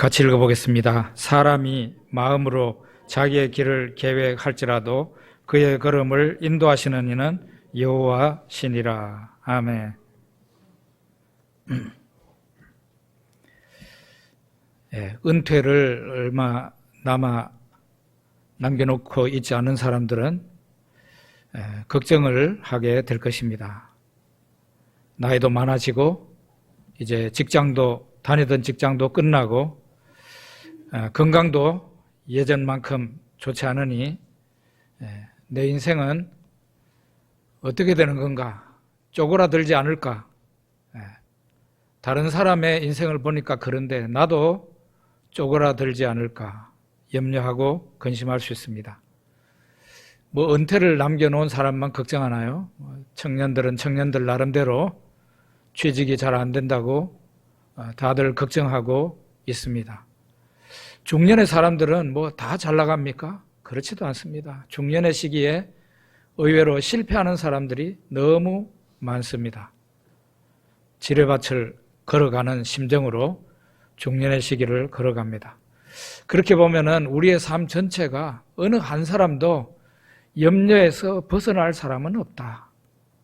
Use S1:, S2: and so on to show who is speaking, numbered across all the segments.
S1: 같이 읽어보겠습니다. 사람이 마음으로 자기의 길을 계획할지라도 그의 걸음을 인도하시는 이는 여호와시니라. 아멘. 은퇴를 얼마 남겨놓고 있지 않은 사람들은 걱정을 하게 될 것입니다. 나이도 많아지고 이제 다니던 직장도 끝나고 건강도 예전만큼 좋지 않으니 내 인생은 어떻게 되는 건가? 쪼그라들지 않을까? 다른 사람의 인생을 보니까 그런데 나도 쪼그라들지 않을까 염려하고 근심할 수 있습니다. 은퇴를 남겨놓은 사람만 걱정하나요? 청년들은 청년들 나름대로 취직이 잘 안 된다고 다들 걱정하고 있습니다. 중년의 사람들은 다 잘 나갑니까? 그렇지도 않습니다. 중년의 시기에 의외로 실패하는 사람들이 너무 많습니다. 지뢰밭을 걸어가는 심정으로 중년의 시기를 걸어갑니다. 그렇게 보면은 우리의 삶 전체가 어느 한 사람도 염려에서 벗어날 사람은 없다.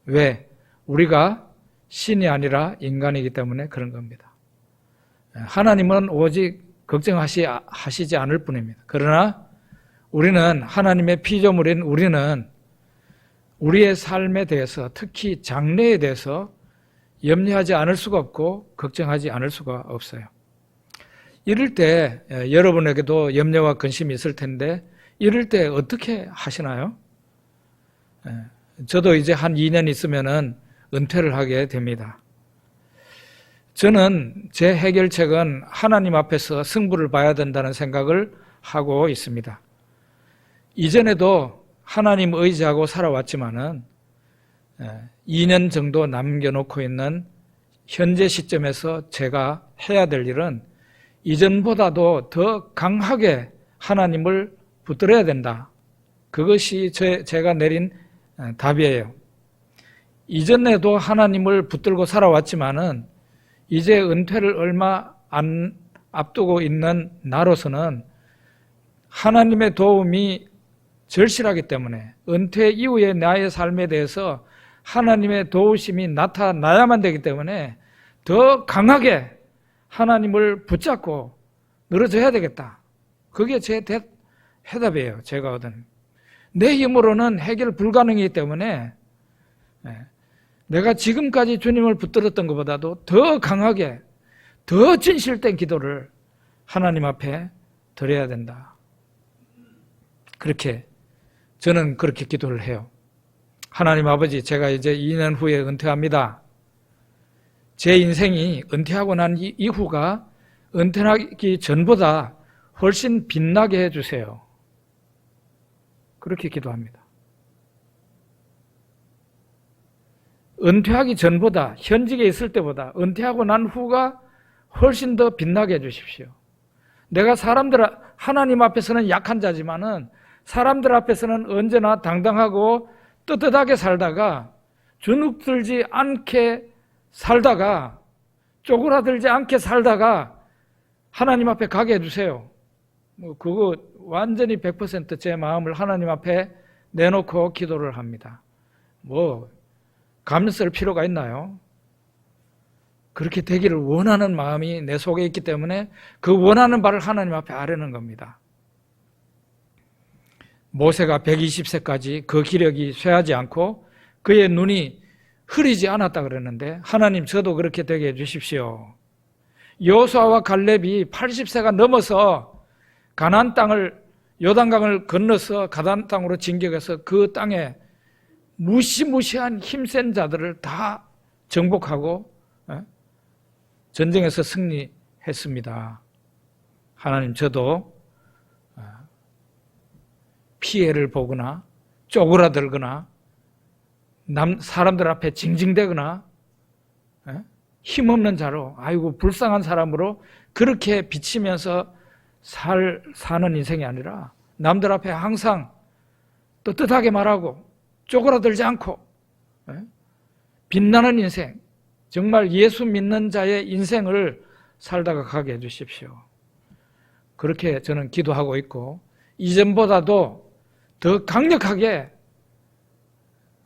S1: 왜? 우리가 신이 아니라 인간이기 때문에 그런 겁니다. 하나님은 오직 걱정하시지 않을 뿐입니다. 그러나 우리는 하나님의 피조물인 우리는 우리의 삶에 대해서 특히 장래에 대해서 염려하지 않을 수가 없고 걱정하지 않을 수가 없어요. 이럴 때 여러분에게도 염려와 근심이 있을 텐데 이럴 때 어떻게 하시나요? 저도 이제 한 2년 있으면은 은퇴를 하게 됩니다. 저는 제 해결책은 하나님 앞에서 승부를 봐야 된다는 생각을 하고 있습니다. 이전에도 하나님 의지하고 살아왔지만은 2년 정도 남겨놓고 있는 현재 시점에서 제가 해야 될 일은 이전보다도 더 강하게 하나님을 붙들어야 된다. 그것이 제가 내린 답이에요. 이전에도 하나님을 붙들고 살아왔지만은 이제 은퇴를 얼마 안 앞두고 있는 나로서는 하나님의 도움이 절실하기 때문에 은퇴 이후의 나의 삶에 대해서 하나님의 도우심이 나타나야만 되기 때문에 더 강하게 하나님을 붙잡고 늘어져야 되겠다. 그게 제 해답이에요. 제가 얻은. 내 힘으로는 해결 불가능이기 때문에 내가 지금까지 주님을 붙들었던 것보다도 더 강하게 더 진실된 기도를 하나님 앞에 드려야 된다. 저는 그렇게 기도를 해요. 하나님 아버지, 제가 이제 2년 후에 은퇴합니다. 제 인생이 은퇴하고 난 이후가 은퇴하기 전보다 훨씬 빛나게 해주세요. 그렇게 기도합니다. 은퇴하기 전보다, 현직에 있을 때보다 은퇴하고 난 후가 훨씬 더 빛나게 해주십시오. 내가 하나님 앞에서는 약한 자지만은 사람들 앞에서는 언제나 당당하고 떳떳하게 살다가 주눅들지 않게 살다가 쪼그라들지 않게 살다가 하나님 앞에 가게 해주세요. 그거 완전히 100% 제 마음을 하나님 앞에 내놓고 기도를 합니다. 감 쓸 필요가 있나요? 그렇게 되기를 원하는 마음이 내 속에 있기 때문에 그 원하는 바를 하나님 앞에 아뢰는 겁니다. 모세가 120세까지 그 기력이 쇠하지 않고 그의 눈이 흐리지 않았다 그랬는데 하나님 저도 그렇게 되게 해주십시오. 여호수아와 갈렙이 80세가 넘어서 가나안 땅을 요단강을 건너서 가나안 땅으로 진격해서 그 땅에 무시무시한 힘센 자들을 다 정복하고 전쟁에서 승리했습니다. 하나님 저도 피해를 보거나 쪼그라들거나 사람들 앞에 징징대거나 힘없는 자로 아이고 불쌍한 사람으로 그렇게 비치면서 사는 인생이 아니라 남들 앞에 항상 떳떳하게 말하고 쪼그라들지 않고 빛나는 인생, 정말 예수 믿는 자의 인생을 살다가 가게 해주십시오. 그렇게 저는 기도하고 있고 이전보다도 더 강력하게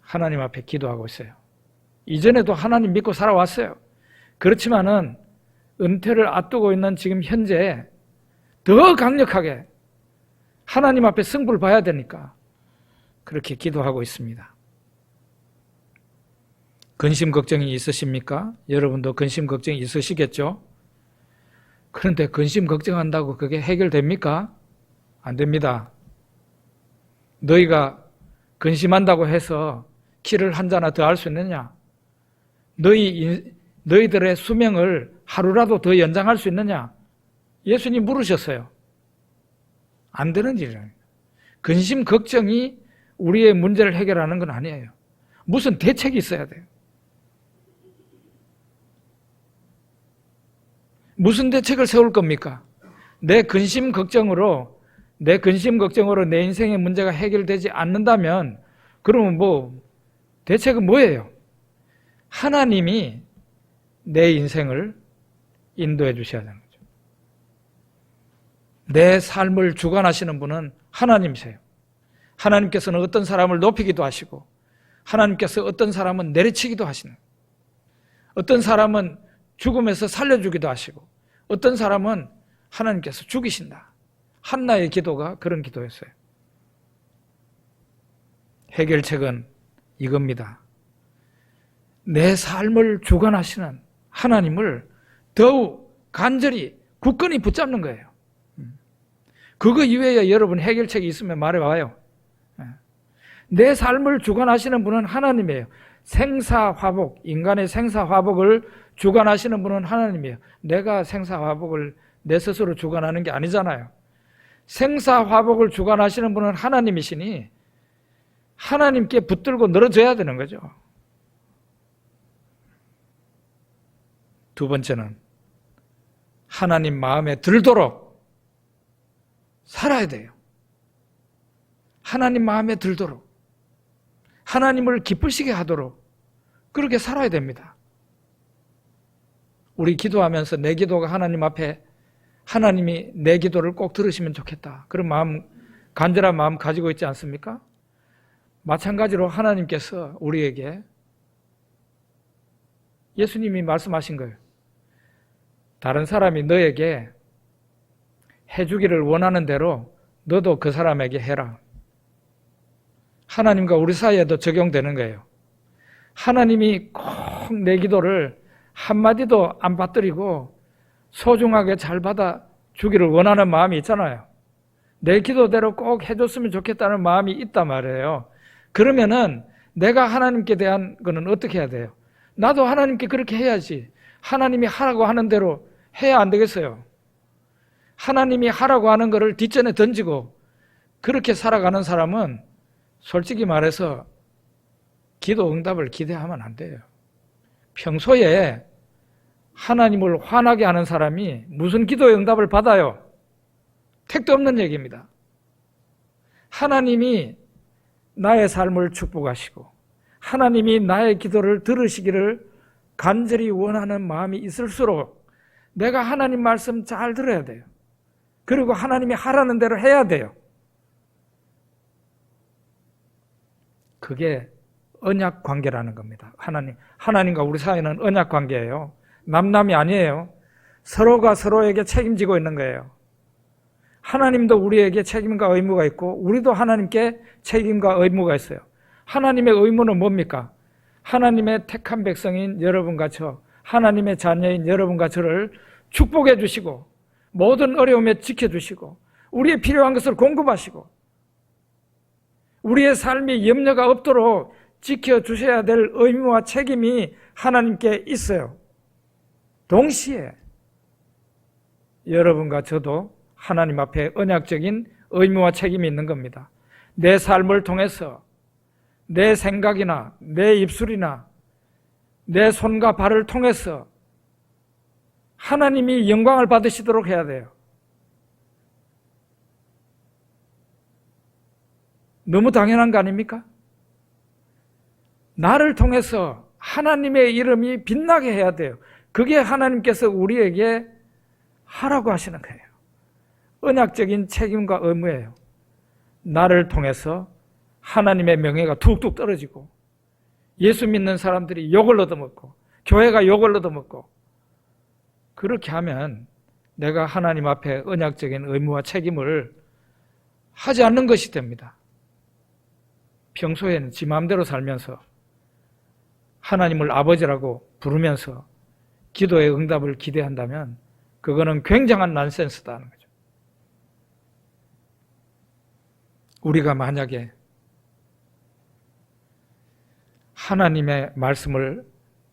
S1: 하나님 앞에 기도하고 있어요. 이전에도 하나님 믿고 살아왔어요. 그렇지만은 은퇴를 앞두고 있는 지금 현재 더 강력하게 하나님 앞에 승부를 봐야 되니까 그렇게 기도하고 있습니다. 근심 걱정이 있으십니까? 여러분도 근심 걱정이 있으시겠죠? 그런데 근심 걱정한다고 그게 해결됩니까? 안 됩니다. 너희가 근심한다고 해서 키를 한 자나 더 할 수 있느냐? 너희들의 수명을 하루라도 더 연장할 수 있느냐? 예수님 물으셨어요. 안 되는 일이에요. 근심 걱정이 우리의 문제를 해결하는 건 아니에요. 무슨 대책이 있어야 돼요. 무슨 대책을 세울 겁니까? 내 근심 걱정으로 내 인생의 문제가 해결되지 않는다면 그러면 대책은 뭐예요? 하나님이 내 인생을 인도해 주셔야 되는 거죠. 내 삶을 주관하시는 분은 하나님이세요. 하나님께서는 어떤 사람을 높이기도 하시고 하나님께서 어떤 사람은 내리치기도 하시는, 어떤 사람은 죽음에서 살려주기도 하시고 어떤 사람은 하나님께서 죽이신다. 한나의 기도가 그런 기도였어요. 해결책은 이겁니다. 내 삶을 주관하시는 하나님을 더욱 간절히 굳건히 붙잡는 거예요. 그거 이외에 여러분 해결책이 있으면 말해봐요. 내 삶을 주관하시는 분은 하나님이에요. 생사화복, 인간의 생사화복을 주관하시는 분은 하나님이에요. 내가 생사화복을 내 스스로 주관하는 게 아니잖아요. 생사화복을 주관하시는 분은 하나님이시니 하나님께 붙들고 늘어져야 되는 거죠. 두 번째는 하나님 마음에 들도록 살아야 돼요. 하나님 마음에 들도록, 하나님을 기쁘시게 하도록 그렇게 살아야 됩니다. 우리 기도하면서 내 기도가 하나님 앞에 하나님이 내 기도를 꼭 들으시면 좋겠다, 그런 마음, 간절한 마음 가지고 있지 않습니까? 마찬가지로 하나님께서 우리에게 예수님이 말씀하신 거예요. 다른 사람이 너에게 해주기를 원하는 대로 너도 그 사람에게 해라. 하나님과 우리 사이에도 적용되는 거예요. 하나님이 꼭 내 기도를 한마디도 안 빠뜨리고 소중하게 잘 받아주기를 원하는 마음이 있잖아요. 내 기도대로 꼭 해줬으면 좋겠다는 마음이 있단 말이에요. 그러면은 내가 하나님께 대한 거는 어떻게 해야 돼요? 나도 하나님께 그렇게 해야지. 하나님이 하라고 하는 대로 해야 안 되겠어요. 하나님이 하라고 하는 거를 뒷전에 던지고 그렇게 살아가는 사람은 솔직히 말해서 기도 응답을 기대하면 안 돼요. 평소에 하나님을 화나게 하는 사람이 무슨 기도의 응답을 받아요? 택도 없는 얘기입니다. 하나님이 나의 삶을 축복하시고 하나님이 나의 기도를 들으시기를 간절히 원하는 마음이 있을수록 내가 하나님 말씀 잘 들어야 돼요. 그리고 하나님이 하라는 대로 해야 돼요. 그게 언약 관계라는 겁니다. 하나님과 우리 사이는 언약 관계예요. 남남이 아니에요. 서로가 서로에게 책임지고 있는 거예요. 하나님도 우리에게 책임과 의무가 있고 우리도 하나님께 책임과 의무가 있어요. 하나님의 의무는 뭡니까? 하나님의 택한 백성인 여러분과 저, 하나님의 자녀인 여러분과 저를 축복해 주시고 모든 어려움에 지켜주시고 우리의 필요한 것을 공급하시고 우리의 삶이 염려가 없도록 지켜주셔야 될 의무와 책임이 하나님께 있어요. 동시에 여러분과 저도 하나님 앞에 언약적인 의무와 책임이 있는 겁니다. 내 삶을 통해서 내 생각이나 내 입술이나 내 손과 발을 통해서 하나님이 영광을 받으시도록 해야 돼요. 너무 당연한 거 아닙니까? 나를 통해서 하나님의 이름이 빛나게 해야 돼요. 그게 하나님께서 우리에게 하라고 하시는 거예요. 언약적인 책임과 의무예요. 나를 통해서 하나님의 명예가 툭툭 떨어지고 예수 믿는 사람들이 욕을 얻어먹고 교회가 욕을 얻어먹고 그렇게 하면 내가 하나님 앞에 언약적인 의무와 책임을 하지 않는 것이 됩니다. 평소에는 지 마음대로 살면서 하나님을 아버지라고 부르면서 기도의 응답을 기대한다면 그거는 굉장한 난센스다는 거죠. 우리가 만약에 하나님의 말씀을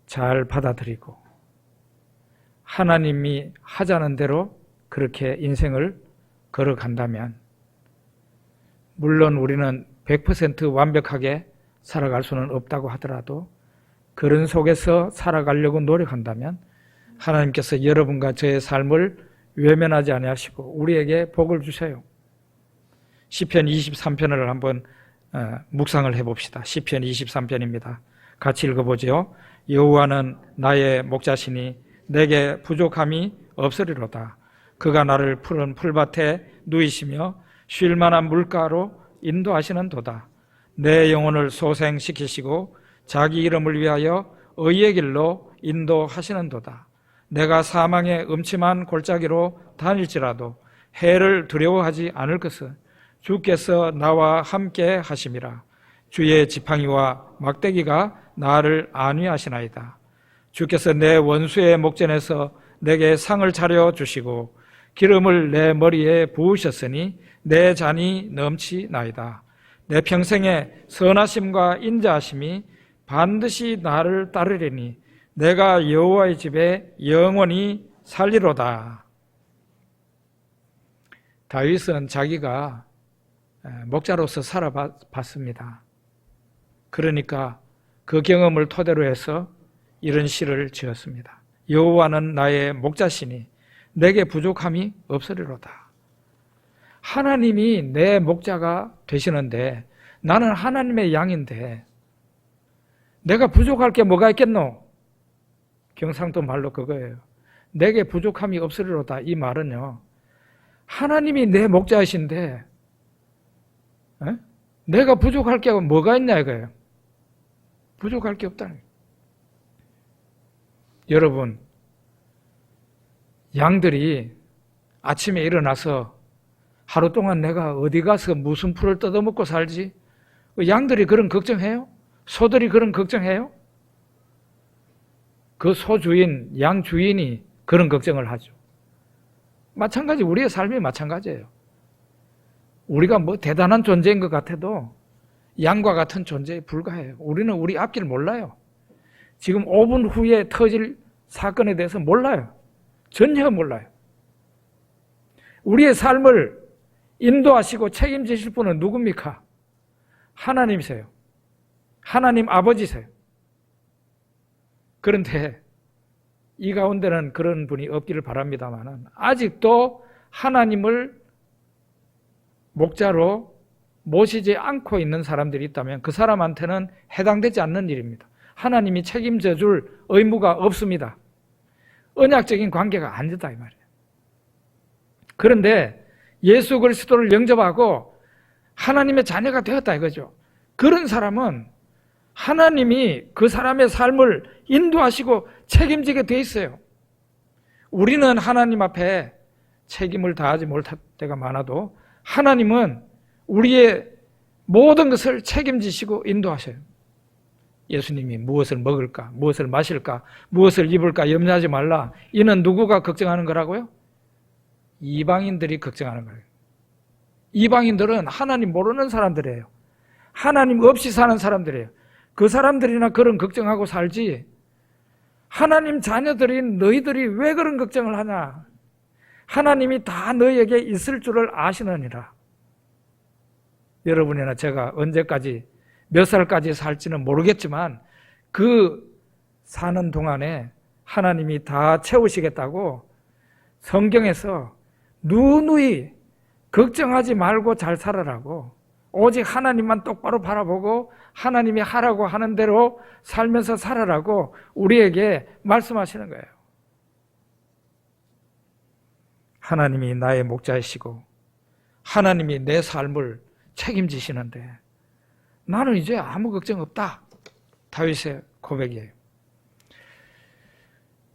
S1: 잘 받아들이고 하나님이 하자는 대로 그렇게 인생을 걸어간다면 물론 우리는 100% 완벽하게 살아갈 수는 없다고 하더라도 그런 속에서 살아가려고 노력한다면 하나님께서 여러분과 저의 삶을 외면하지 아니하시고 우리에게 복을 주세요. 시편 23편을 한번 묵상을 해봅시다. 시편 23편입니다. 같이 읽어보죠. 여호와는 나의 목자시니 내게 부족함이 없으리로다. 그가 나를 푸른 풀밭에 누이시며 쉴 만한 물가로 인도하시는 도다. 내 영혼을 소생시키시고 자기 이름을 위하여 의의 길로 인도하시는 도다. 내가 사망의 음침한 골짜기로 다닐지라도 해를 두려워하지 않을 것은 주께서 나와 함께 하심이라. 주의 지팡이와 막대기가 나를 안위하시나이다. 주께서 내 원수의 목전에서 내게 상을 차려 주시고 기름을 내 머리에 부으셨으니 내 잔이 넘치나이다. 내 평생의 선하심과 인자하심이 반드시 나를 따르리니 내가 여호와의 집에 영원히 살리로다. 다윗은 자기가 목자로서 살아봤습니다. 그러니까 그 경험을 토대로 해서 이런 시를 지었습니다. 여호와는 나의 목자시니 내게 부족함이 없으리로다. 하나님이 내 목자가 되시는데 나는 하나님의 양인데 내가 부족할 게 뭐가 있겠노? 경상도 말로 그거예요. 내게 부족함이 없으리로다. 이 말은요, 하나님이 내 목자이신데 내가 부족할 게 뭐가 있냐 이거예요. 부족할 게 없다는 거예요. 여러분, 양들이 아침에 일어나서 하루 동안 내가 어디 가서 무슨 풀을 뜯어먹고 살지? 양들이 그런 걱정해요? 소들이 그런 걱정해요? 그 소주인, 양 주인이 그런 걱정을 하죠. 마찬가지, 우리의 삶이 마찬가지예요. 우리가 뭐 대단한 존재인 것 같아도 양과 같은 존재에 불과해요. 우리는 우리 앞길 몰라요. 지금 5분 후에 터질 사건에 대해서 몰라요. 전혀 몰라요. 우리의 삶을 인도하시고 책임지실 분은 누굽니까? 하나님이세요. 하나님 아버지세요. 그런데 이 가운데는 그런 분이 없기를 바랍니다만 아직도 하나님을 목자로 모시지 않고 있는 사람들이 있다면 그 사람한테는 해당되지 않는 일입니다. 하나님이 책임져 줄 의무가 없습니다. 언약적인 관계가 아니다 이 말이에요. 그런데 예수 그리스도를 영접하고 하나님의 자녀가 되었다 이거죠. 그런 사람은 하나님이 그 사람의 삶을 인도하시고 책임지게 돼 있어요. 우리는 하나님 앞에 책임을 다하지 못할 때가 많아도 하나님은 우리의 모든 것을 책임지시고 인도하셔요. 예수님이 무엇을 먹을까, 무엇을 마실까, 무엇을 입을까 염려하지 말라. 이는 누구가 걱정하는 거라고요? 이방인들이 걱정하는 거예요. 이방인들은 하나님 모르는 사람들이에요. 하나님 없이 사는 사람들이에요. 그 사람들이나 그런 걱정하고 살지 하나님 자녀들인 너희들이 왜 그런 걱정을 하냐? 하나님이 다 너희에게 있을 줄을 아시느니라. 여러분이나 제가 언제까지 몇 살까지 살지는 모르겠지만 그 사는 동안에 하나님이 다 채우시겠다고 성경에서 누누이 걱정하지 말고 잘 살아라고, 오직 하나님만 똑바로 바라보고 하나님이 하라고 하는 대로 살면서 살아라고 우리에게 말씀하시는 거예요. 하나님이 나의 목자이시고 하나님이 내 삶을 책임지시는데 나는 이제 아무 걱정 없다. 다윗의 고백이에요.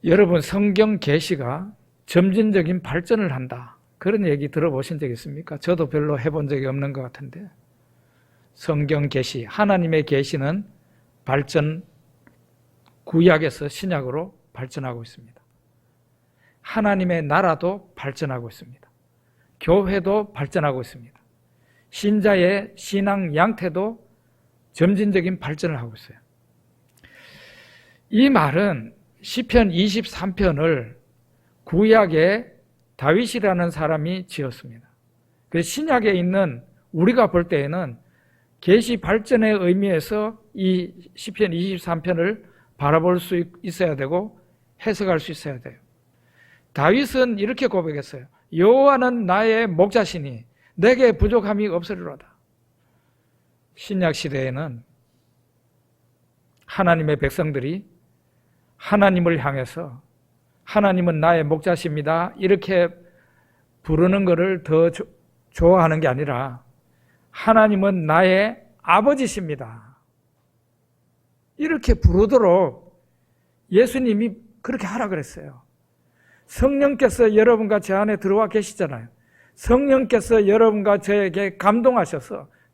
S1: 여러분, 성경 계시가 점진적인 발전을 한다. 그런 얘기 들어보신 적 있습니까? 저도 별로 해본 적이 없는 것 같은데, 성경 계시, 하나님의 계시는 발전, 구약에서 신약으로 발전하고 있습니다. 하나님의 나라도 발전하고 있습니다. 교회도 발전하고 있습니다. 신자의 신앙 양태도 점진적인 발전을 하고 있어요. 이 말은 시편 23편을 구약의 다윗이라는 사람이 지었습니다. 그래서 신약에 있는 우리가 볼 때에는 계시 발전의 의미에서 이 시편 23편을 바라볼 수 있어야 되고 해석할 수 있어야 돼요. 다윗은 이렇게 고백했어요. 여호와는 나의 목자시니 내게 부족함이 없으리로다. 신약 시대에는 하나님의 백성들이 하나님을 향해서 하나님은 나의 목자십니다. 이렇게 부르는 것을 더 좋아하는 게 아니라 하나님은 나의 아버지십니다. 이렇게 부르도록 예수님이 그렇게 하라 그랬어요. 성령께서 여러분과 제 안에 들어와 계시잖아요. 성령께서 여러분과 저에게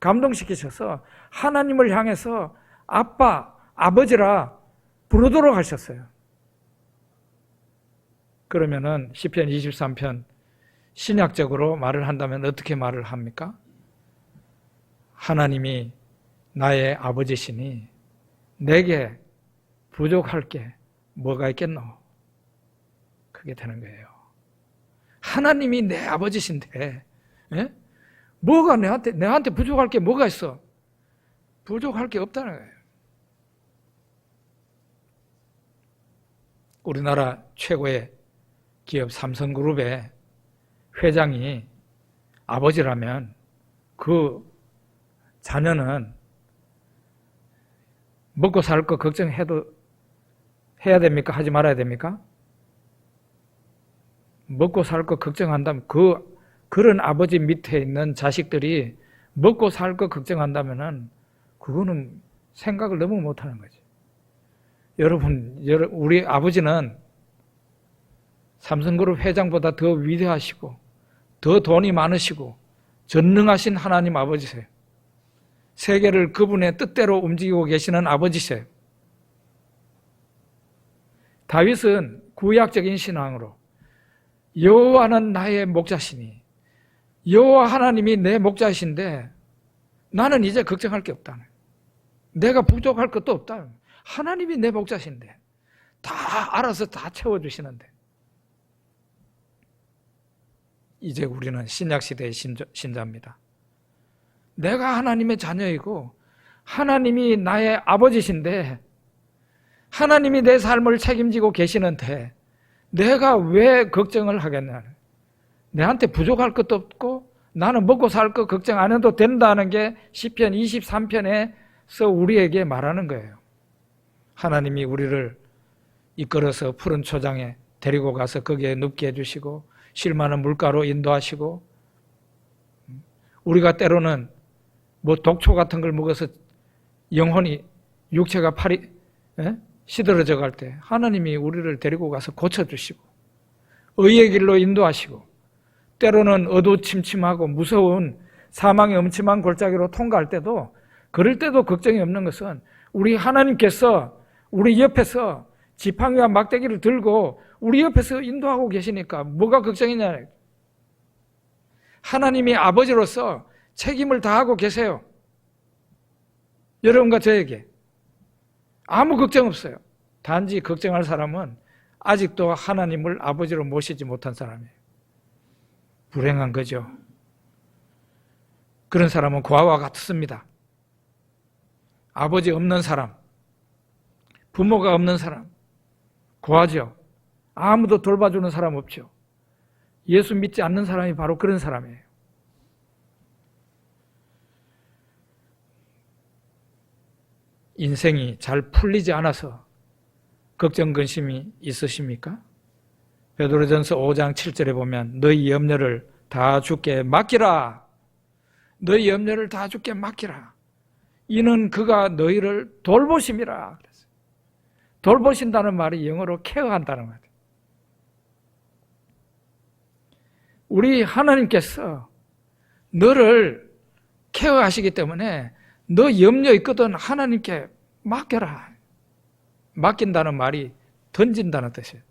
S1: 감동시키셔서 하나님을 향해서 아빠, 아버지라 부르도록 하셨어요. 그러면은 시편 23편 신약적으로 말을 한다면 어떻게 말을 합니까? 하나님이 나의 아버지시니 내게 부족할 게 뭐가 있겠노? 그게 되는 거예요. 하나님이 내 아버지신데, 예? 뭐가 내한테 부족할 게 뭐가 있어? 부족할 게 없다는 거예요. 우리나라 최고의 기업 삼성그룹의 회장이 아버지라면 그 자녀는 먹고 살 거 걱정해도 해야 됩니까? 하지 말아야 됩니까? 먹고 살 거 걱정한다면 그런 아버지 밑에 있는 자식들이 먹고 살 거 걱정한다면은 그거는 생각을 너무 못하는 거지. 여러분, 우리 아버지는 삼성그룹 회장보다 더 위대하시고 더 돈이 많으시고 전능하신 하나님 아버지세요. 세계를 그분의 뜻대로 움직이고 계시는 아버지세요. 다윗은 구약적인 신앙으로 여호와는 나의 목자시니 여호와 하나님이 내 목자이신데 나는 이제 걱정할 게 없다. 내가 부족할 것도 없다. 하나님이 내 목자신데 다 알아서 다 채워주시는데 이제 우리는 신약시대의 신자입니다. 내가 하나님의 자녀이고 하나님이 나의 아버지신데 하나님이 내 삶을 책임지고 계시는데 내가 왜 걱정을 하겠냐. 내한테 부족할 것도 없고 나는 먹고 살 거 걱정 안 해도 된다는 게 시편 23편에서 우리에게 말하는 거예요. 하나님이 우리를 이끌어서 푸른 초장에 데리고 가서 거기에 눕게 해주시고 쉴 만한 물가로 인도하시고 우리가 때로는 뭐 독초 같은 걸 먹어서 영혼이 육체가 팔이 시들어져 갈 때 하나님이 우리를 데리고 가서 고쳐주시고 의의 길로 인도하시고 때로는 어두침침하고 무서운 사망의 음침한 골짜기로 통과할 때도 그럴 때도 걱정이 없는 것은 우리 하나님께서 우리 옆에서 지팡이와 막대기를 들고 우리 옆에서 인도하고 계시니까 뭐가 걱정이냐. 하나님이 아버지로서 책임을 다하고 계세요. 여러분과 저에게 아무 걱정 없어요. 단지 걱정할 사람은 아직도 하나님을 아버지로 모시지 못한 사람이에요. 불행한 거죠. 그런 사람은 고아와 같습니다. 아버지 없는 사람, 부모가 없는 사람, 고아죠. 아무도 돌봐주는 사람 없죠. 예수 믿지 않는 사람이 바로 그런 사람이에요. 인생이 잘 풀리지 않아서 걱정, 근심이 있으십니까? 베드로전서 5장 7절에 보면 너희 염려를 다 주께 맡기라. 너희 염려를 다 주께 맡기라. 이는 그가 너희를 돌보심이라. 그랬어요. 돌보신다는 말이 영어로 케어한다는 거예요. 우리 하나님께서 너를 케어하시기 때문에 너 염려 있거든 하나님께 맡겨라. 맡긴다는 말이 던진다는 뜻이에요.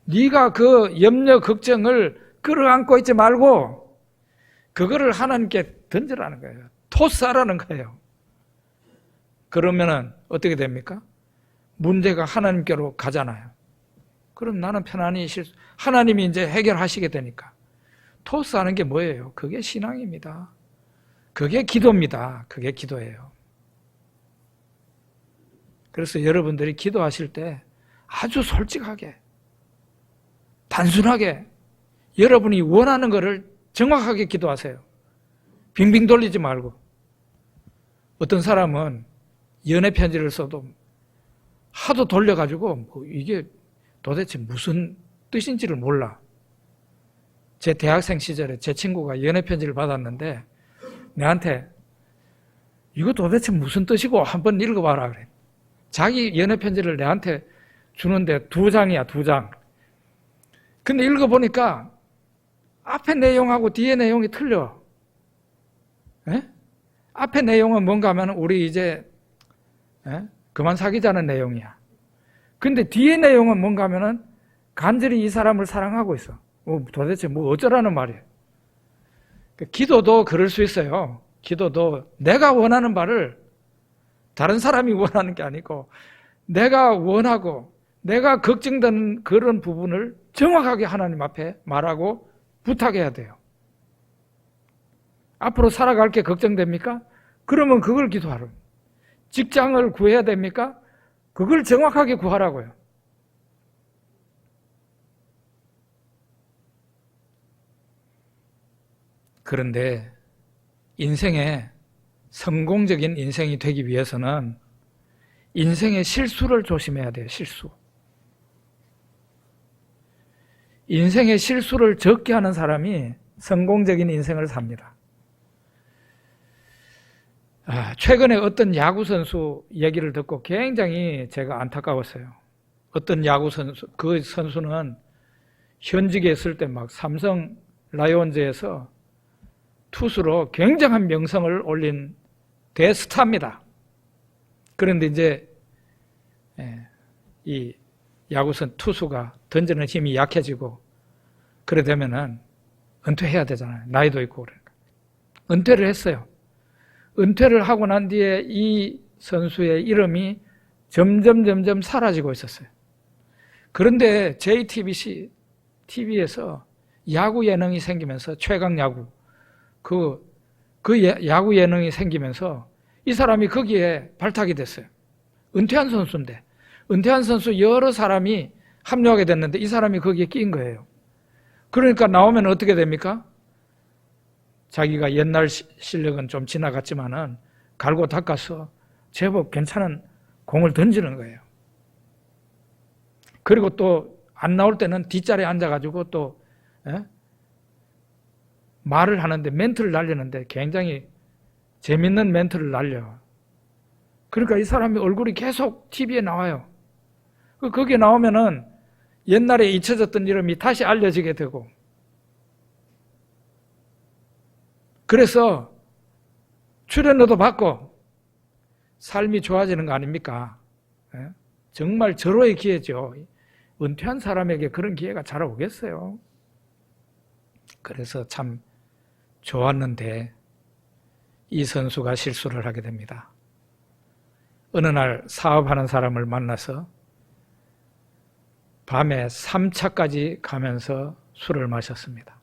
S1: 네가 그 염려, 걱정을 끌어안고 있지 말고 그거를 하나님께 던지라는 거예요. 토스하라는 거예요. 그러면은 어떻게 됩니까? 문제가 하나님께로 가잖아요. 그럼 나는 편안히 하나님이 이제 해결하시게 되니까. 토스하는 게 뭐예요? 그게 신앙입니다. 그게 기도입니다. 그게 기도예요. 그래서 여러분들이 기도하실 때 아주 솔직하게, 단순하게 여러분이 원하는 것을 정확하게 기도하세요. 빙빙 돌리지 말고. 어떤 사람은 연애 편지를 써도 하도 돌려가지고 뭐 이게 도대체 무슨 뜻인지를 몰라. 제 대학생 시절에 제 친구가 연애 편지를 받았는데 내한테 이거 도대체 무슨 뜻이고 한번 읽어봐라 그래. 자기 연애 편지를 내한테 주는데 2장이야, 2장. 근데 읽어보니까 앞에 내용하고 뒤에 내용이 틀려. 에? 앞에 내용은 뭔가 하면 우리 이제 그만 사귀자는 내용이야. 근데 뒤에 내용은 뭔가 하면은 간절히 이 사람을 사랑하고 있어. 도대체 뭐 어쩌라는 말이에요. 기도도 그럴 수 있어요. 기도도 내가 원하는 바를 다른 사람이 원하는 게 아니고 내가 원하고 내가 걱정되는 그런 부분을 정확하게 하나님 앞에 말하고 부탁해야 돼요. 앞으로 살아갈 게 걱정됩니까? 그러면 그걸 기도하라고. 직장을 구해야 됩니까? 그걸 정확하게 구하라고요. 그런데 인생에 성공적인 인생이 되기 위해서는 인생의 실수를 조심해야 돼요. 실수. 인생의 실수를 적게 하는 사람이 성공적인 인생을 삽니다. 최근에 어떤 야구선수 얘기를 듣고 굉장히 제가 안타까웠어요. 어떤 야구선수, 그 선수는 현직에 있을 때 막 삼성 라이온즈에서 투수로 굉장한 명성을 올린 대스타입니다. 그런데 이제 이 야구선 투수가 던지는 힘이 약해지고 그래 되면은 은퇴해야 되잖아요. 나이도 있고 그러니까. 은퇴를 했어요. 은퇴를 하고 난 뒤에 이 선수의 이름이 점점 사라지고 있었어요. 그런데 JTBC TV에서 야구 예능이 생기면서 최강 야구 그 야구 예능이 생기면서 이 사람이 거기에 발탁이 됐어요. 은퇴한 선수인데 은퇴한 선수 여러 사람이 합류하게 됐는데 이 사람이 거기에 끼인 거예요. 그러니까 나오면 어떻게 됩니까? 자기가 옛날 실력은 좀 지나갔지만은 갈고 닦아서 제법 괜찮은 공을 던지는 거예요. 그리고 또 안 나올 때는 뒷자리에 앉아가지고 또 말을 하는데 멘트를 날리는데 굉장히 재밌는 멘트를 날려. 그러니까 이 사람이 얼굴이 계속 TV에 나와요. 거기에 나오면은 옛날에 잊혀졌던 이름이 다시 알려지게 되고 그래서 출연료도 받고 삶이 좋아지는 거 아닙니까? 정말 절호의 기회죠. 은퇴한 사람에게 그런 기회가 잘 오겠어요. 그래서 참 좋았는데 이 선수가 실수를 하게 됩니다. 어느 날 사업하는 사람을 만나서 밤에 3차까지 가면서 술을 마셨습니다.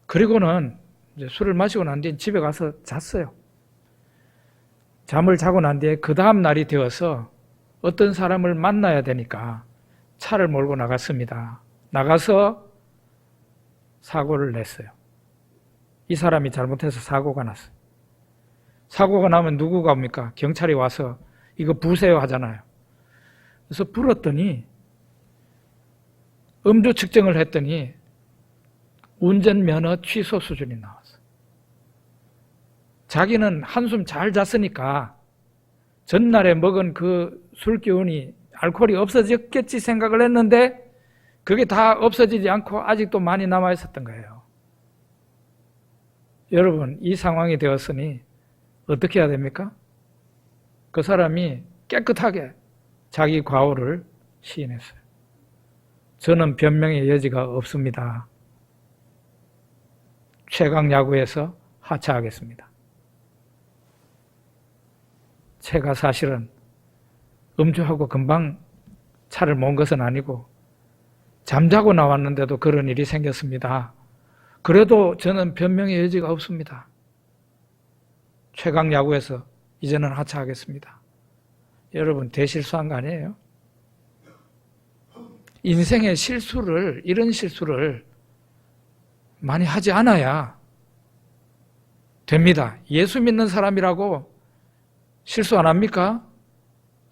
S1: 그리고는 이제 술을 마시고 난 뒤에 집에 가서 잤어요. 잠을 자고 난 뒤에 그 다음 날이 되어서 어떤 사람을 만나야 되니까 차를 몰고 나갔습니다. 나가서 사고를 냈어요. 이 사람이 잘못해서 사고가 났어요. 사고가 나면 누구가 옵니까? 경찰이 와서 이거 부세요 하잖아요. 그래서 불었더니 음주 측정을 했더니 운전면허 취소 수준이 나왔어. 자기는 한숨 잘 잤으니까 전날에 먹은 그 술 기운이 알코올이 없어졌겠지 생각을 했는데 그게 다 없어지지 않고 아직도 많이 남아 있었던 거예요. 여러분, 이 상황이 되었으니 어떻게 해야 됩니까? 그 사람이 깨끗하게 자기 과오를 시인했어요. 저는 변명의 여지가 없습니다. 최강 야구에서 하차하겠습니다. 제가 사실은 음주하고 금방 차를 몬 것은 아니고 잠자고 나왔는데도 그런 일이 생겼습니다. 그래도 저는 변명의 여지가 없습니다. 최강 야구에서 이제는 하차하겠습니다. 여러분, 대실수한 거 아니에요? 인생의 실수를, 이런 실수를 많이 하지 않아야 됩니다. 예수 믿는 사람이라고 실수 안 합니까?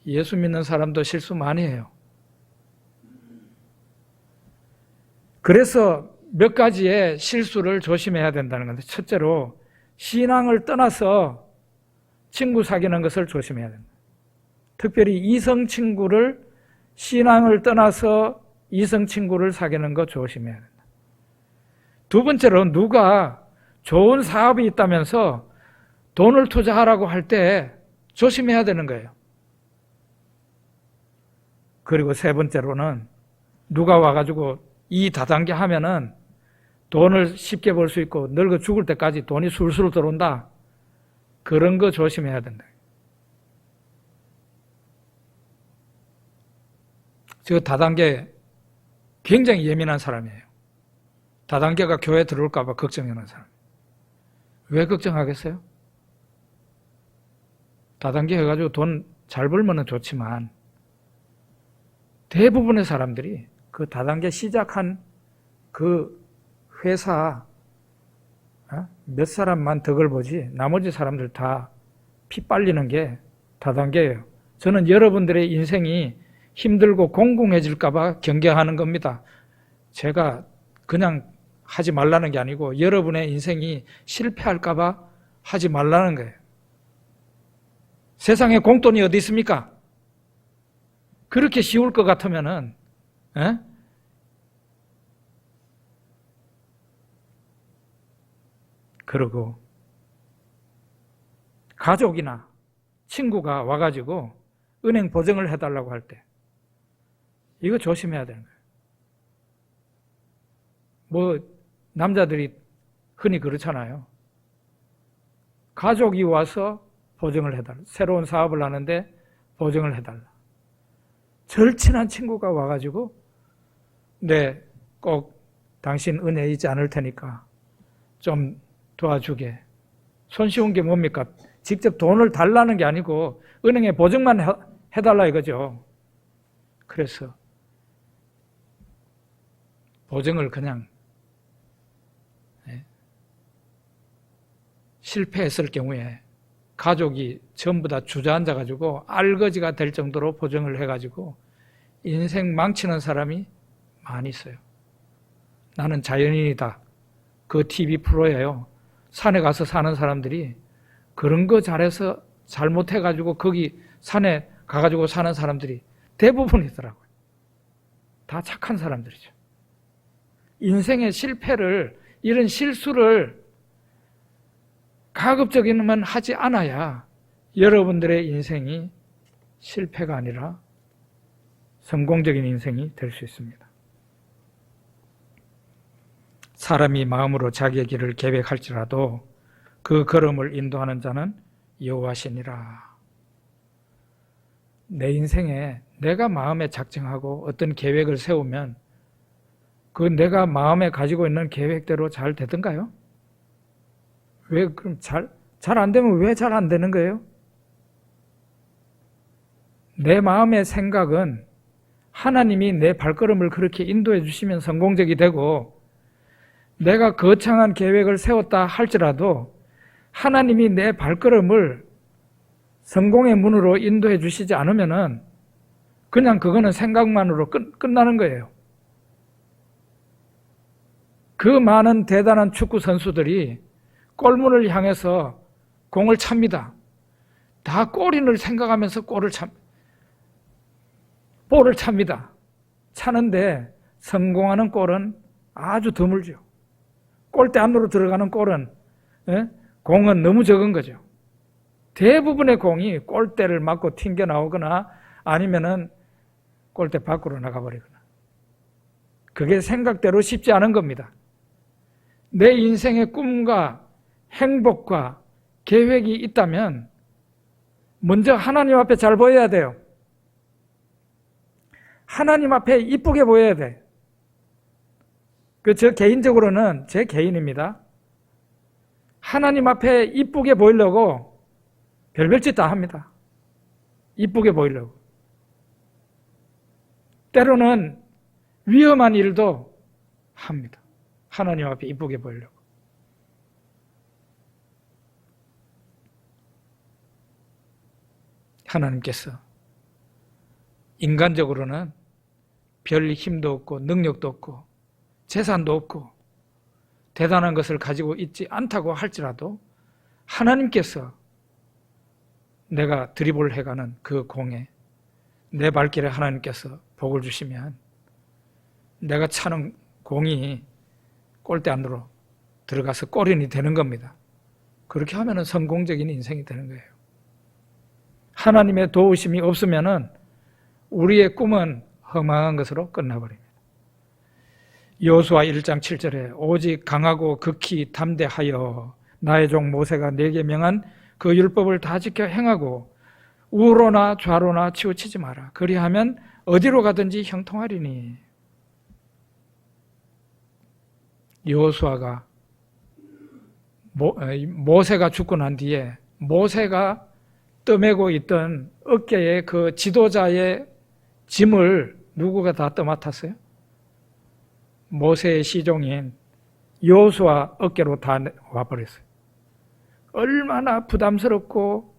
S1: 예수 믿는 사람도 실수 많이 해요. 그래서 몇 가지의 실수를 조심해야 된다는 건데, 첫째로 신앙을 떠나서 친구 사귀는 것을 조심해야 됩니다. 특별히 이성 친구를, 신앙을 떠나서 이성 친구를 사귀는 거 조심해야 된다. 두 번째로 누가 좋은 사업이 있다면서 돈을 투자하라고 할 때 조심해야 되는 거예요. 그리고 세 번째로는 누가 와가지고 이 다단계 하면은 돈을 쉽게 벌 수 있고 늙어 죽을 때까지 돈이 술술 들어온다. 그런 거 조심해야 된다. 저 다단계 굉장히 예민한 사람이에요. 다단계가 교회 들어올까 봐 걱정하는 사람. 왜 걱정하겠어요? 다단계 해가지고 돈 잘 벌면 좋지만 대부분의 사람들이 그 다단계 시작한 그 회사 몇 사람만 덕을 보지 나머지 사람들 다 피 빨리는 게 다단계예요. 저는 여러분들의 인생이 힘들고 공공해질까 봐 경계하는 겁니다. 제가 그냥 하지 말라는 게 아니고 여러분의 인생이 실패할까 봐 하지 말라는 거예요. 세상에 공돈이 어디 있습니까? 그렇게 쉬울 것 같으면은 그러고 가족이나 친구가 와가지고 은행 보증을 해달라고 할 때 이거 조심해야 되는 거예요. 뭐 남자들이 흔히 그렇잖아요. 가족이 와서 보증을 해달라. 새로운 사업을 하는데 보증을 해달라. 절친한 친구가 와가지고 네, 꼭 당신 은혜 잊지 않을 테니까 좀 도와주게. 손쉬운 게 뭡니까? 직접 돈을 달라는 게 아니고 은행에 보증만 해달라 이거죠. 그래서 보증을 그냥 실패했을 경우에 가족이 전부 다 주저앉아가지고 알거지가 될 정도로 보증을 해가지고 인생 망치는 사람이 많이 있어요. 나는 자연인이다. 그 TV 프로예요. 산에 가서 사는 사람들이 그런 거 잘해서 잘못해가지고 거기 산에 가가지고 사는 사람들이 대부분 있더라고요. 다 착한 사람들이죠. 인생의 실패를, 이런 실수를 가급적이면 하지 않아야 여러분들의 인생이 실패가 아니라 성공적인 인생이 될 수 있습니다. 사람이 마음으로 자기의 길을 계획할지라도 그 걸음을 인도하는 자는 여호와시니라. 내 인생에 내가 마음에 작정하고 어떤 계획을 세우면 그 내가 마음에 가지고 있는 계획대로 잘 되던가요? 왜 그럼 잘 안 되면 왜 잘 안 되는 거예요? 내 마음의 생각은 하나님이 내 발걸음을 그렇게 인도해 주시면 성공적이 되고, 내가 거창한 계획을 세웠다 할지라도 하나님이 내 발걸음을 성공의 문으로 인도해 주시지 않으면은 그냥 그거는 생각만으로 끝나는 거예요. 그 많은 대단한 축구 선수들이 골문을 향해서 공을 찹니다. 다 골인을 생각하면서 볼을 찹니다. 차는데 성공하는 골은 아주 드물죠. 골대 안으로 들어가는 골은, 공은 너무 적은 거죠. 대부분의 공이 골대를 맞고 튕겨 나오거나 아니면은 골대 밖으로 나가버리거나. 그게 생각대로 쉽지 않은 겁니다. 내 인생의 꿈과 행복과 계획이 있다면 먼저 하나님 앞에 잘 보여야 돼요. 하나님 앞에 이쁘게 보여야 돼. 저 개인적으로는 제 개인입니다. 하나님 앞에 이쁘게 보이려고 별별 짓 다 합니다. 이쁘게 보이려고. 때로는 위험한 일도 합니다. 하나님 앞에 이쁘게 보이려고. 하나님께서 인간적으로는 별 힘도 없고 능력도 없고 재산도 없고 대단한 것을 가지고 있지 않다고 할지라도 하나님께서 내가 드리블 해가는 그 공에 내 발길에 하나님께서 복을 주시면 내가 차는 공이 골대 안으로 들어가서 골인이 되는 겁니다. 그렇게 하면 성공적인 인생이 되는 거예요. 하나님의 도우심이 없으면 우리의 꿈은 허망한 것으로 끝나버립니다. 여호수아 1장 7절에 오직 강하고 극히 담대하여 나의 종 모세가 내게 명한 그 율법을 다 지켜 행하고 우로나 좌로나 치우치지 마라. 그리하면 어디로 가든지 형통하리니. 여호수아가 모세가 죽고 난 뒤에 모세가 떠매고 있던 어깨에 그 지도자의 짐을 누구가 다 떠맡았어요? 모세의 시종인 여호수아 어깨로 다 와버렸어요. 얼마나 부담스럽고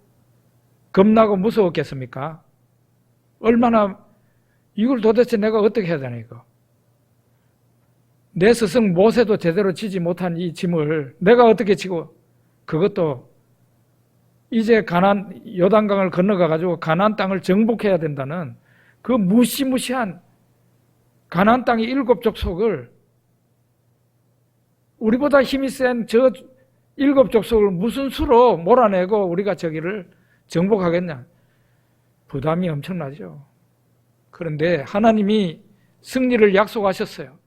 S1: 겁나고 무서웠겠습니까? 얼마나 이걸 도대체 내가 어떻게 해야 되나 이거. 내 스승 모세도 제대로 지지 못한 이 짐을 내가 어떻게 지고, 그것도 이제 요단강을 건너가 가지고 가나안 땅을 정복해야 된다는 그 무시무시한 가나안 땅의 7족속을, 우리보다 힘이 센 저 7족속을 무슨 수로 몰아내고 우리가 저기를 정복하겠냐. 부담이 엄청나죠. 그런데 하나님이 승리를 약속하셨어요.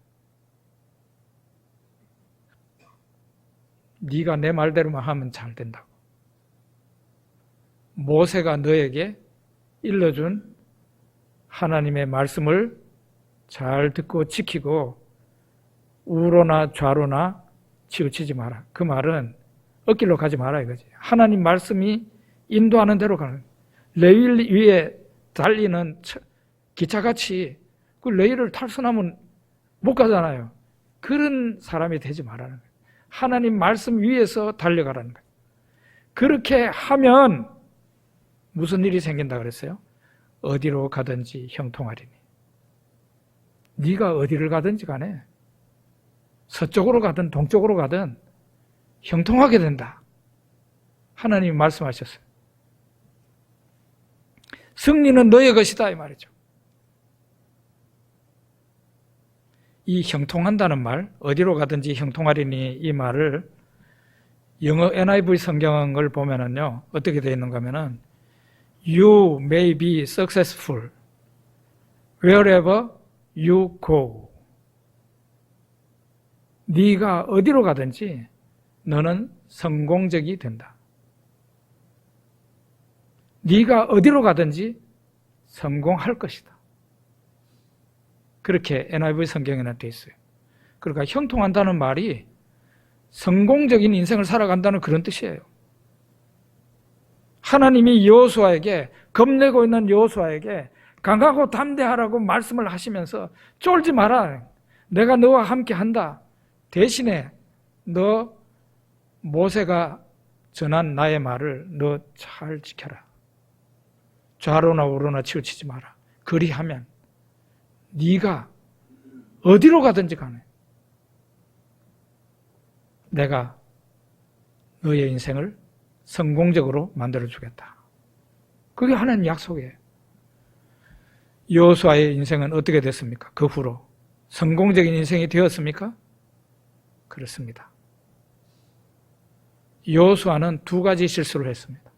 S1: 네가 내 말대로만 하면 잘 된다고. 모세가 너에게 일러준 하나님의 말씀을 잘 듣고 지키고 우로나 좌로나 치우치지 마라. 그 말은 엇길로 가지 마라 이거지. 하나님 말씀이 인도하는 대로 가는, 레일 위에 달리는 기차같이 그 레일을 탈선하면 못 가잖아요. 그런 사람이 되지 말라는 거예요. 하나님 말씀 위에서 달려가라는 거예요. 그렇게 하면 무슨 일이 생긴다 그랬어요? 어디로 가든지 형통하리니. 네가 어디를 가든지 간에 서쪽으로 가든 동쪽으로 가든 형통하게 된다. 하나님이 말씀하셨어요. 승리는 너의 것이다 이 말이죠. 이 형통한다는 말, 어디로 가든지 형통하리니, 이 말을 영어 NIV 성경을 보면은요 어떻게 되어 있는가 하면은 You may be successful wherever you go. 네가 어디로 가든지 너는 성공적이 된다. 네가 어디로 가든지 성공할 것이다. 그렇게 NIV 성경에는 되어 있어요. 그러니까 형통한다는 말이 성공적인 인생을 살아간다는 그런 뜻이에요. 하나님이 여호수아에게, 겁내고 있는 여호수아에게 강하고 담대하라고 말씀을 하시면서 쫄지 마라. 내가 너와 함께 한다. 대신에 너 모세가 전한 나의 말을 너 잘 지켜라. 좌로나 우로나 치우치지 마라. 그리하면 네가 어디로 가든지 간에 내가 너의 인생을 성공적으로 만들어주겠다. 그게 하나님 약속이에요. 여호수아의 인생은 어떻게 됐습니까? 그 후로 성공적인 인생이 되었습니까? 그렇습니다. 여호수아는 두 가지 실수를 했습니다.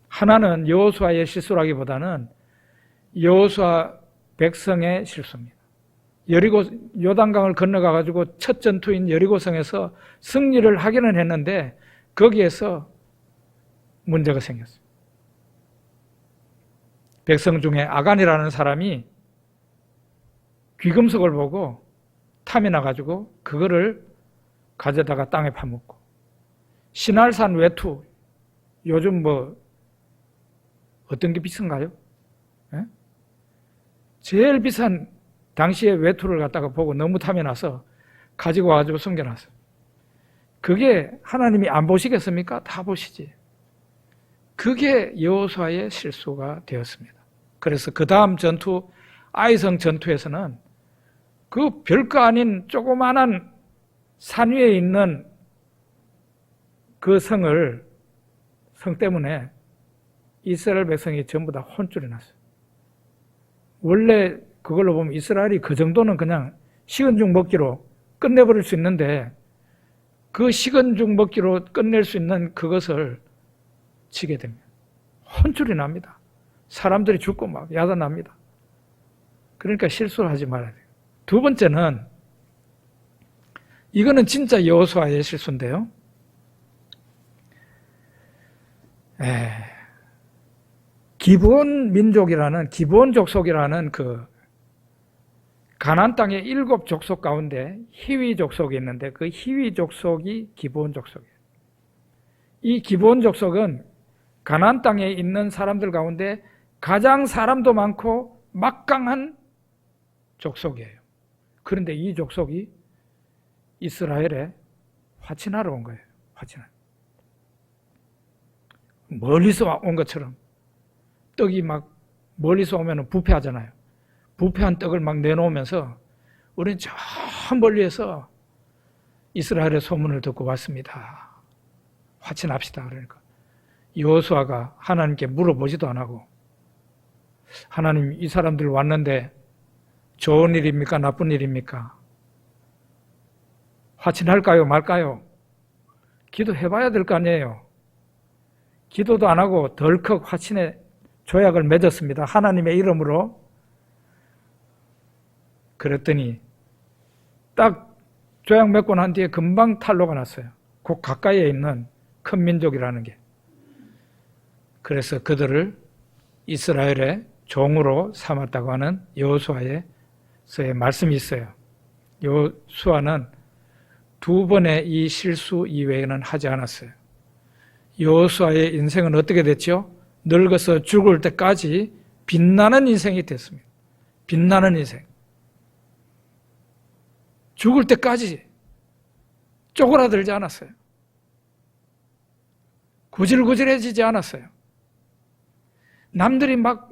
S1: 하나는 여호수아의 실수라기보다는 여호수아 백성의 실수입니다. 여리고 요단강을 건너가 가지고 첫 전투인 여리고성에서 승리를 하기는 했는데 거기에서 문제가 생겼어요. 백성 중에 아간이라는 사람이 귀금속을 보고 탐이 나가지고 그거를 가져다가 땅에 파묻고, 신할산 외투, 요즘 어떤 게 비싼가요? 예? 제일 비싼 당시의 외투를 갖다가 보고 너무 탐이 나서 가지고 와가지고 숨겨놨어요. 그게 하나님이 안 보시겠습니까? 다 보시지. 그게 여호수아의 실수가 되었습니다. 그래서 그 다음 전투, 아이성 전투에서는 그 별거 아닌 조그마한 산 위에 있는 그 성 때문에 이스라엘 백성이 전부 다 혼쭐이 났어요. 원래 그걸로 보면 이스라엘이 그 정도는 그냥 식은 죽 먹기로 끝내버릴 수 있는데 그 식은 죽 먹기로 끝낼 수 있는 그것을 치게 됩니다. 혼쭐이 납니다. 사람들이 죽고 막 야단납니다. 그러니까 실수를 하지 말아야 돼요. 두 번째는, 이거는 진짜 여호수아의 실수인데요. 기브온 민족이라는, 기브온 족속이라는 그 가나안 땅의 7 족속 가운데 히위 족속이 있는데 그 히위 족속이 기브온 족속이에요. 이 기브온 족속은 가나안 땅에 있는 사람들 가운데 가장 사람도 많고 막강한 족속이에요. 그런데 이 족속이 이스라엘에 화친하러 온 거예요. 화친하러. 멀리서 온 것처럼 떡이 막 멀리서 오면 부패하잖아요. 부패한 떡을 막 내놓으면서 우리는 저 멀리에서 이스라엘의 소문을 듣고 왔습니다. 화친합시다. 그러니까 여호수아가 하나님께 물어보지도 안 하고, 하나님, 이 사람들 왔는데 좋은 일입니까? 나쁜 일입니까? 화친할까요? 말까요? 기도해봐야 될 거 아니에요. 기도도 안 하고 덜컥 화친의 조약을 맺었습니다. 하나님의 이름으로. 그랬더니 딱 조약 맺고 난 뒤에 금방 탄로가 났어요. 그 가까이에 있는 큰 민족이라는 게. 그래서 그들을 이스라엘의 종으로 삼았다고 하는 여호수아의 말씀이 있어요. 여호수아는 두 번의 이 실수 이외에는 하지 않았어요. 여호수아의 인생은 어떻게 됐죠? 늙어서 죽을 때까지 빛나는 인생이 됐습니다. 빛나는 인생. 죽을 때까지 쪼그라들지 않았어요. 구질구질해지지 않았어요. 남들이 막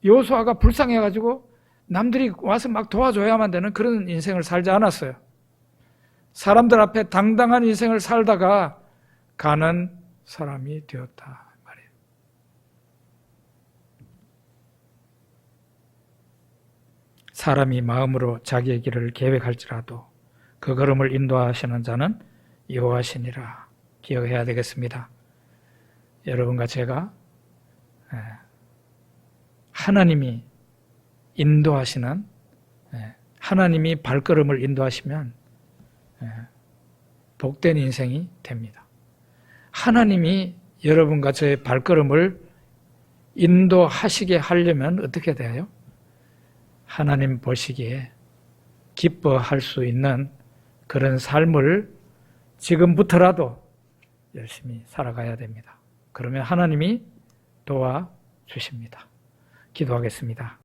S1: 여호수아가 불쌍해가지고 남들이 와서 막 도와줘야만 되는 그런 인생을 살지 않았어요. 사람들 앞에 당당한 인생을 살다가 가는 사람이 되었다 말이에요. 사람이 마음으로 자기의 길을 계획할지라도 그 걸음을 인도하시는 자는 여호와시니라 기억해야 되겠습니다. 여러분과 제가 하나님이 인도하시는, 하나님이 발걸음을 인도하시면 복된 인생이 됩니다. 하나님이 여러분과 저의 발걸음을 인도하시게 하려면 어떻게 돼요? 하나님 보시기에 기뻐할 수 있는 그런 삶을 지금부터라도 열심히 살아가야 됩니다. 그러면 하나님이 도와주십니다. 기도하겠습니다.